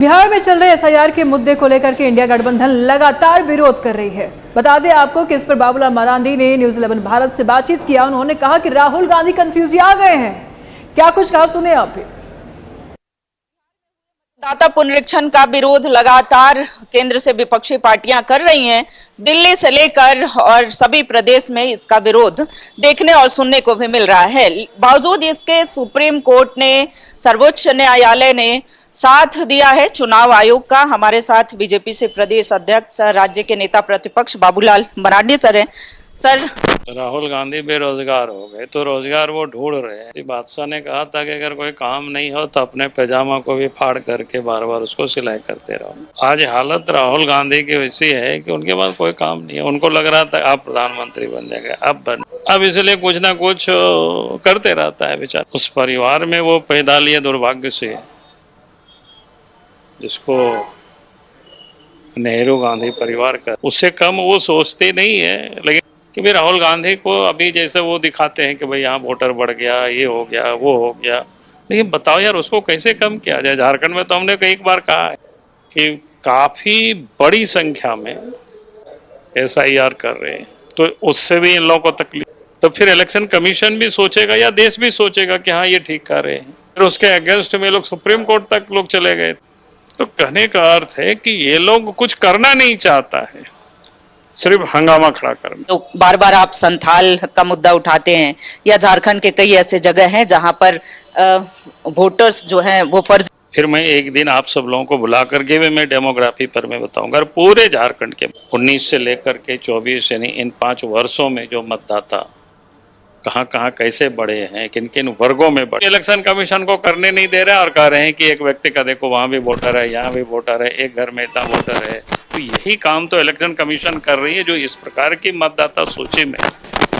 बिहार में चल रहे एसआईआर के मुद्दे को लेकर के इंडिया गठबंधन लगातार विरोध कर रही है। बता दें आपको कि इस पर बाबूलाल मरांडी ने न्यूज़ 11 भारत से बातचीत किया। उन्होंने कहा कि राहुल गांधी कंफ्यूज आ गए हैं। क्या कुछ कहा, सुने आप भी। मतदाता पुनरीक्षण का विरोध लगातार केंद्र से विपक्षी पार्टियां कर रही हैं। दिल्ली से लेकर और सभी प्रदेश में इसका विरोध देखने और सुनने को भी मिल रहा है। बावजूद इसके सुप्रीम कोर्ट ने, सर्वोच्च न्यायालय ने साथ दिया है चुनाव आयोग का। हमारे साथ बीजेपी से प्रदेश अध्यक्ष, राज्य के नेता प्रतिपक्ष बाबूलाल मरांडी सर हैं। सर, राहुल गांधी बेरोजगार हो गए तो रोजगार वो ढूंढ रहे हैं। बादशाह ने कहा था कि अगर कोई काम नहीं हो तो अपने पैजामा को भी फाड़ करके बार बार उसको सिलाई करते रहो। आज हालत राहुल गांधी की वैसी है कि उनके पास कोई काम नहीं है। उनको लग रहा था आप प्रधानमंत्री बन जाएंगे, अब इसलिए कुछ ना कुछ करते रहता है बेचारा। उस परिवार में वो पैदा लिए दुर्भाग्य से, जिसको नेहरू गांधी परिवार का, उससे कम वो सोचते नहीं है। लेकिन कि भाई राहुल गांधी को अभी जैसे वो दिखाते हैं कि भाई यहाँ वोटर बढ़ गया, ये हो गया, वो हो गया, लेकिन बताओ यार उसको कैसे कम किया जाए। झारखंड में तो हमने कई बार कहा है कि काफी बड़ी संख्या में एसआईआर कर रहे हैं, तो उससे भी इन लोगों को तकलीफ। तो फिर इलेक्शन कमीशन भी सोचेगा या देश भी सोचेगा कि हाँ ये ठीक कर रहे हैं। फिर उसके अगेंस्ट में लोग सुप्रीम कोर्ट तक लोग चले गए। तो कहने का अर्थ है कि ये लोग कुछ करना नहीं चाहता है, सिर्फ हंगामा खड़ा करना। तो बार बार आप संथाल का मुद्दा उठाते हैं, या झारखंड के कई ऐसे जगह हैं जहां पर वोटर्स जो हैं वो फर्ज। फिर मैं एक दिन आप सब लोगों को बुला करके भी मैं डेमोग्राफी पर मैं बताऊंगा। पूरे झारखंड के 19 से लेकर के 24 यानी इन 5 वर्षों में जो मतदाता कहाँ कहाँ कैसे बढ़े हैं, किन किन वर्गों में बढ़े। इलेक्शन कमीशन को करने नहीं दे रहा और कह रहे हैं कि एक व्यक्ति का देखो वहाँ भी वोटर है, यहाँ भी वोटर है, एक घर में इतना वोटर है। तो यही काम तो इलेक्शन कमीशन कर रही है, जो इस प्रकार की मतदाता सूची में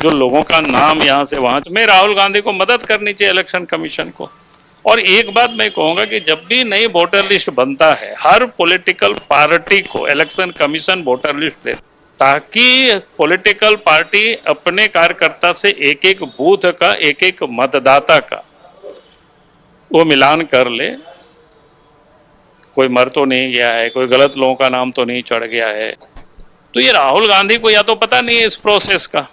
जो लोगों का नाम यहाँ से वहाँ। में राहुल गांधी को मदद करनी चाहिए इलेक्शन कमीशन को। और एक बात मैं कहूँगा कि जब भी नई वोटर लिस्ट बनता है, हर पॉलिटिकल पार्टी को इलेक्शन कमीशन वोटर लिस्ट दे, ताकि पॉलिटिकल पार्टी अपने कार्यकर्ता से एक एक बूथ का, एक एक मतदाता का वो मिलान कर ले। कोई मर तो नहीं गया है, कोई गलत लोगों का नाम तो नहीं चढ़ गया है। तो ये राहुल गांधी को या तो पता नहीं है इस प्रोसेस का,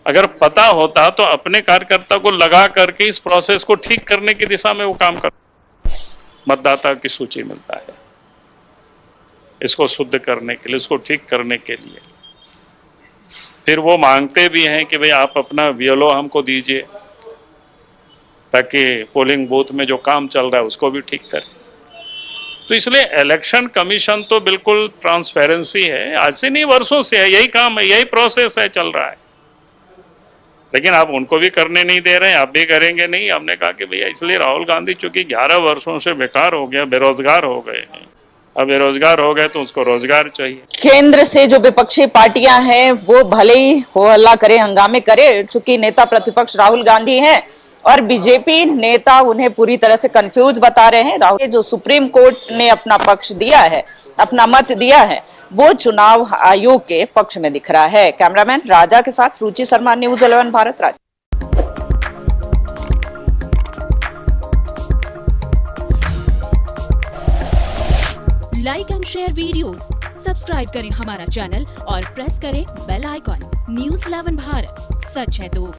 अगर पता होता तो अपने कार्यकर्ता को लगा करके इस प्रोसेस को ठीक करने की दिशा में वो काम कर। मतदाता की सूची मिलता है, इसको शुद्ध करने के लिए, इसको ठीक करने के लिए। फिर वो मांगते भी हैं कि भाई आप अपना बीएलओ हमको दीजिए, ताकि पोलिंग बूथ में जो काम चल रहा है उसको भी ठीक करें। तो इसलिए इलेक्शन कमीशन तो बिल्कुल ट्रांसपेरेंसी है, आज से नहीं वर्षों से है, यही काम है, यही प्रोसेस है, चल रहा है। लेकिन आप उनको भी करने नहीं दे रहे हैं, आप भी करेंगे नहीं। हमने कहा कि भैया इसलिए राहुल गांधी चूंकि 11 वर्षों से बेकार हो गया, बेरोजगार हो गए हैं, अब बेरोजगार हो गए तो उसको रोजगार चाहिए। केंद्र से जो विपक्षी पार्टियां हैं वो भले ही हो हल्ला करे, हंगामे करे, चूंकि नेता प्रतिपक्ष राहुल गांधी हैं और बीजेपी नेता उन्हें पूरी तरह से कंफ्यूज बता रहे हैं। राहुल जो सुप्रीम कोर्ट ने अपना पक्ष दिया है, अपना मत दिया है, वो चुनाव आयोग के पक्ष में दिख रहा है। कैमरामैन राजा के साथ Ruchi Sharma, news 11 Bharat. Raja. Like and share videos, subscribe करें हमारा चैनल और प्रेस करें बेल आइकॉन। न्यूज़ 11 भारत, सच है तो।